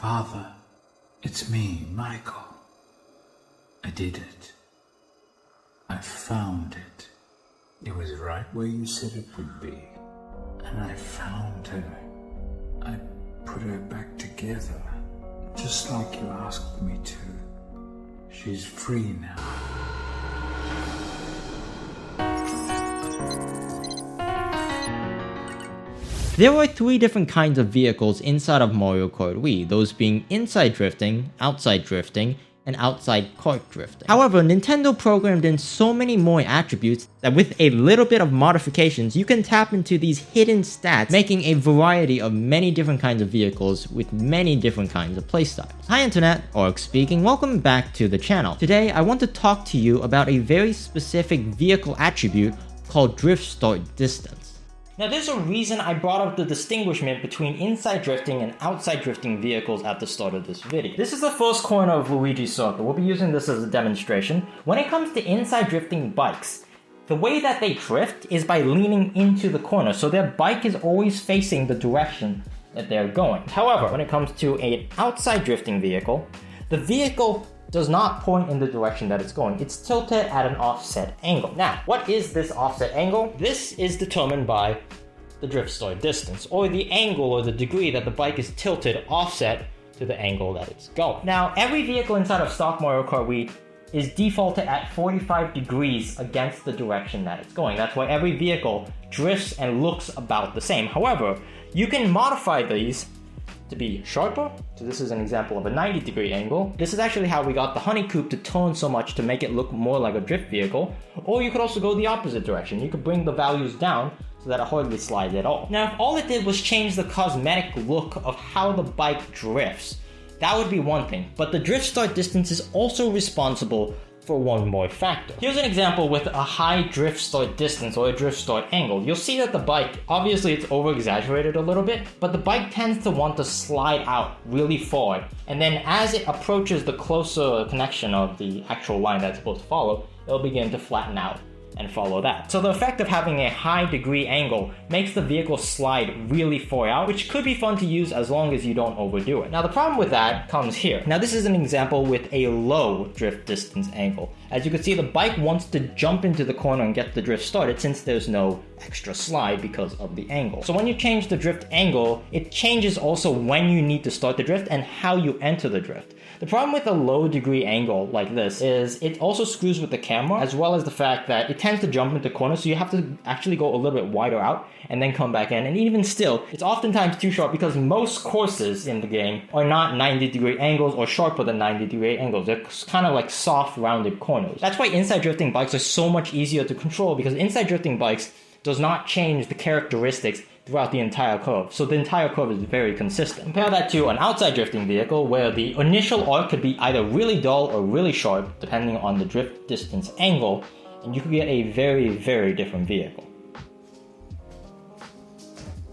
Father, it's me, Michael. I did it. I found it. It was right where you said it would be. And I found her. I put her back together, just like you asked me to. She's free now. There are 3 different kinds of vehicles inside of Mario Kart Wii, those being inside drifting, outside drifting, and outside kart drifting. However, Nintendo programmed in so many more attributes that with a little bit of modifications, you can tap into these hidden stats, making a variety of many different kinds of vehicles with many different kinds of playstyles. Hi Internet, Orc speaking, welcome back to the channel. Today, I want to talk to you about a very specific vehicle attribute called Drift Start Distance. Now there's a reason I brought up the distinguishment between inside drifting and outside drifting vehicles at the start of this video. This is the first corner of Luigi's Circle. We'll be using this as a demonstration. When it comes to inside drifting bikes, the way that they drift is by leaning into the corner, so their bike is always facing the direction that they're going. However, when it comes to an outside drifting vehicle, the vehicle does not point in the direction that it's going. It's tilted at an offset angle. Now, what is this offset angle? This is determined by the drift start distance, or the angle or the degree that the bike is tilted offset to the angle that it's going. Now, every vehicle inside of stock Mario Kart Wii is defaulted at 45 degrees against the direction that it's going. That's why every vehicle drifts and looks about the same. However, you can modify these to be sharper. So this is an example of a 90-degree angle. This is actually how we got the Honey Coupe to turn so much to make it look more like a drift vehicle. Or you could also go the opposite direction. You could bring the values down so that it hardly slides at all. Now, if all it did was change the cosmetic look of how the bike drifts, that would be one thing. But the drift start distance is also responsible for one more factor. Here's an example with a high drift start distance or a drift start angle. You'll see that the bike, obviously it's over exaggerated a little bit, but the bike tends to want to slide out really far. And then as it approaches the closer connection of the actual line that's supposed to follow, it'll begin to flatten out and follow that. So the effect of having a high degree angle makes the vehicle slide really far out, which could be fun to use as long as you don't overdo it. Now the problem with that comes here. Now this is an example with a low drift distance angle. As you can see, the bike wants to jump into the corner and get the drift started since there's no extra slide because of the angle. So when you change the drift angle, it changes also when you need to start the drift and how you enter the drift. The problem with a low degree angle like this is it also screws with the camera, as well as the fact that it tends to jump into corners, so you have to actually go a little bit wider out and then come back in. And even still, it's oftentimes too sharp because most courses in the game are not 90-degree angles or sharper than 90-degree angles. They're kind of like soft, rounded corners. That's why inside drifting bikes are so much easier to control, because inside drifting bikes does not change the characteristics throughout the entire curve. So the entire curve is very consistent. Compare that to an outside drifting vehicle where the initial arc could be either really dull or really sharp depending on the drift distance angle, and you could get a very, very different vehicle.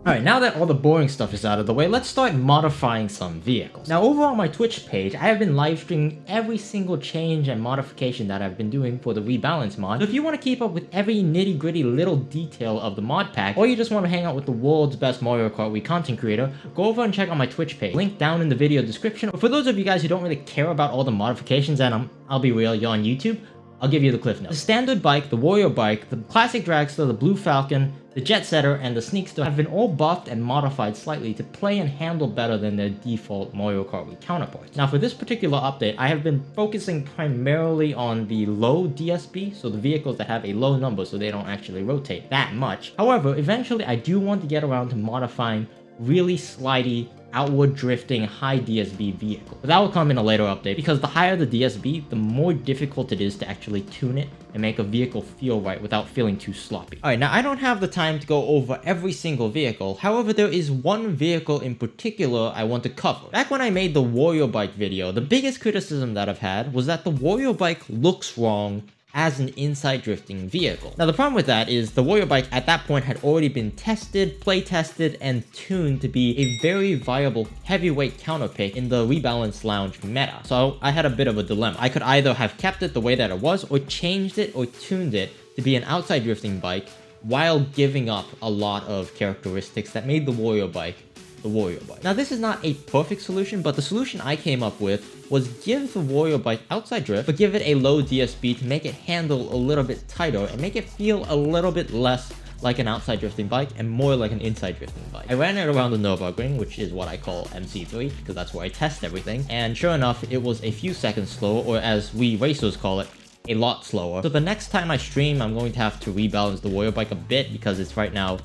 Alright, now that all the boring stuff is out of the way, let's start modifying some vehicles. Now over on my Twitch page, I have been live streaming every single change and modification that I've been doing for the Rebalance mod. So if you want to keep up with every nitty gritty little detail of the mod pack, or you just want to hang out with the world's best Mario Kart Wii content creator, go over and check out my Twitch page. Link down in the video description. But for those of you guys who don't really care about all the modifications, and I'll be real, you're on YouTube, I'll give you the cliff notes. The standard bike, the Wario bike, the classic dragster, the blue falcon, the jet setter, and the sneakster have been all buffed and modified slightly to play and handle better than their default Mario Kart Wii counterparts. Now for this particular update, I have been focusing primarily on the low DSB, so the vehicles that have a low number so they don't actually rotate that much. However, eventually I do want to get around to modifying really slidey, outward drifting, high DSB vehicle. But that will come in a later update, because the higher the DSB, the more difficult it is to actually tune it and make a vehicle feel right without feeling too sloppy. Alright, now I don't have the time to go over every single vehicle, however there is one vehicle in particular I want to cover. Back when I made the Wario bike video, the biggest criticism that I've had was that the Wario bike looks wrong as an inside drifting vehicle. Now the problem with that is the Wario bike at that point had already been tested, play tested, and tuned to be a very viable heavyweight counterpick in the Rebalance Lounge meta. So I had a bit of a dilemma. I could either have kept it the way that it was, or changed it or tuned it to be an outside drifting bike while giving up a lot of characteristics that made the Wario bike the Wario bike. Now, this is not a perfect solution, but the solution I came up with was give the Wario bike outside drift, but give it a low DSP to make it handle a little bit tighter and make it feel a little bit less like an outside drifting bike and more like an inside drifting bike. I ran it around the Nürburgring, which is what I call MC3, because that's where I test everything, and sure enough, it was a few seconds slower, or as we racers call it, a lot slower. So the next time I stream, I'm going to have to rebalance the Wario bike a bit because it's right now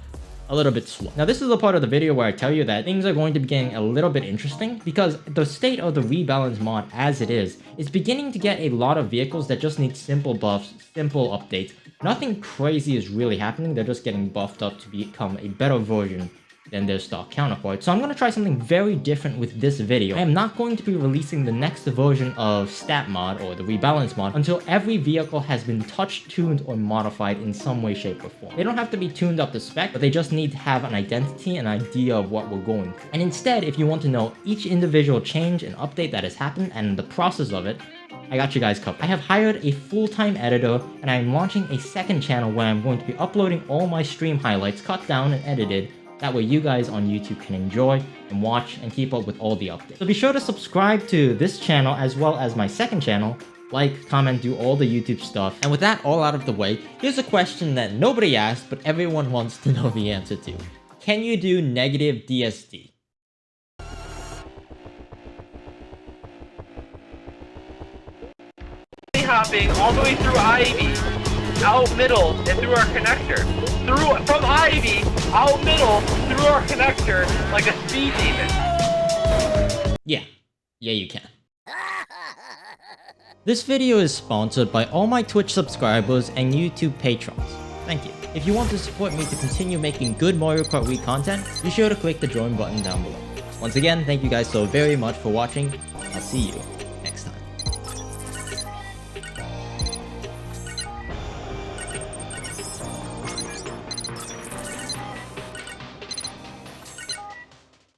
a little bit slow. Now, this is the part of the video where I tell you that things are going to be getting a little bit interesting because the state of the Rebalance mod as it is beginning to get a lot of vehicles that just need simple buffs, simple updates. Nothing crazy is really happening, they're just getting buffed up to become a better version than their stock counterpart. So I'm going to try something very different with this video. I am not going to be releasing the next version of Statmod or the Rebalance mod until every vehicle has been touched, tuned, or modified in some way, shape, or form. They don't have to be tuned up to spec, but they just need to have an identity, an idea of what we're going through. And instead, if you want to know each individual change and update that has happened and the process of it, I got you guys covered. I have hired a full-time editor, and I am launching a second channel where I'm going to be uploading all my stream highlights cut down and edited. That way you guys on YouTube can enjoy and watch and keep up with all the updates. So be sure to subscribe to this channel as well as my second channel. Like, comment, do all the YouTube stuff. And with that all out of the way, here's a question that nobody asked, but everyone wants to know the answer to. Can you do negative DSD? Hopping all the way through Ivy, out middle, and through our connector. From Ivy, out middle, through our connector, like a speed demon. Yeah, you can. This video is sponsored by all my Twitch subscribers and YouTube patrons. Thank you. If you want to support me to continue making good Mario Kart Wii content, be sure to click the join button down below. Once again, thank you guys so very much for watching. I'll see you